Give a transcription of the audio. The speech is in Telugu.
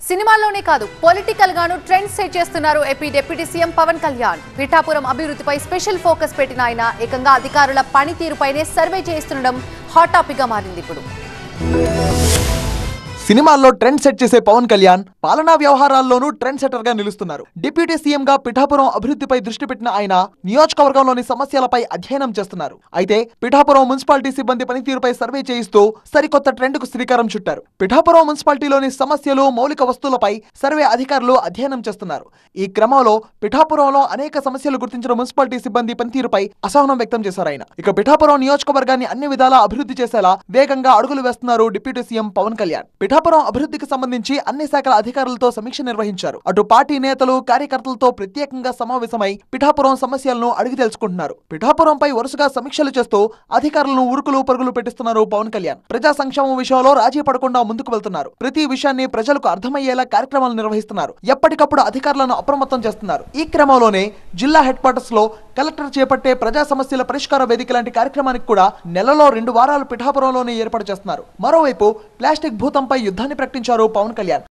సినిమాల్లోనే కాదు పొలిటికల్ గాను ట్రెండ్ సెట్ చేస్తున్నారు AP deputy CM Pawan Kalyan. Pithapuram అభివృద్ధిపై స్పెషల్ ఫోకస్ పెట్టిన ఆయన ఏకంగా అధికారుల పనితీరుపైనే సర్వే చేస్తుండడం హాట్ టాపిక్ గా మారింది. ఇప్పుడు సినిమాల్లో ట్రెండ్ సెట్ చేసే పవన్ కళ్యాణ్ పాలనా వ్యవహారాల్లోనూ ట్రెండ్ సెటర్ గా నిలుస్తున్నారు. డిప్యూటీ సీఎం గా పిఠాపురం అభివృద్ధిపై దృష్టి పెట్టిన ఆయన నియోజకవర్గంలోని సమస్యలపై అధ్యయనం చేస్తున్నారు. అయితే పిఠాపురం మున్సిపాలిటీ సిబ్బంది పనితీరుపై సర్వే చేయిస్తూ సరికొత్త ట్రెండ్ కు శ్రీకారం చుట్టారు. పిఠాపురం మున్సిపాలిటీలోని సమస్యలు, మౌలిక వస్తువులపై సర్వే అధికారులు అధ్యయనం చేస్తున్నారు. ఈ క్రమంలో పిఠాపురంలో అనేక సమస్యలు గుర్తించిన మున్సిపాలిటీ సిబ్బంది పనితీరుపై అసహనం వ్యక్తం చేశారు ఆయన. ఇక పిఠాపురం నియోజకవర్గాన్ని అన్ని విధాలా అభివృద్ధి చేసేలా వేగంగా అడుగులు వేస్తున్నారు డిప్యూటీ సీఎం పవన్ కళ్యాణ్. పిఠాపురం అభివృద్ధికి సంబంధించి అన్ని శాఖల అధికారులతో సమీక్ష నిర్వహించారు. అటు పార్టీ నేతలు, కార్యకర్తలతో ప్రత్యేకంగా సమావేశమై పిఠాపురం సమస్యలను అడిగి తెలుసుకుంటున్నారు. పిఠాపురంపై వరుసగా సమీక్షలు చేస్తూ అధికారులను ఉరుకులు పరుగులు పెట్టిస్తున్నారు పవన్ కళ్యాణ్. ప్రజా సంక్షేమం విషయంలో రాజీ పడకుండా ముందుకు వెళ్తున్నారు. ప్రతి విషయాన్ని ప్రజలకు అర్థమయ్యేలా కార్యక్రమాలు నిర్వహిస్తున్నారు. ఎప్పటికప్పుడు అధికారులను అప్రమత్తం చేస్తున్నారు. ఈ క్రమంలోనే జిల్లా హెడ్ క్వార్టర్స్ లో కలెక్టర్ చేపట్టే ప్రజా సమస్యల పరిష్కార వేదిక లాంటి కార్యక్రమానికి కూడా నెలలో 2 వారాలు పిఠాపురంలోనే ఏర్పాటు చేస్తున్నారు. మరోవైపు ప్లాస్టిక్ భూతంపై యుద్ధాన్ని ప్రకటించారు పవన్ కళ్యాణ్.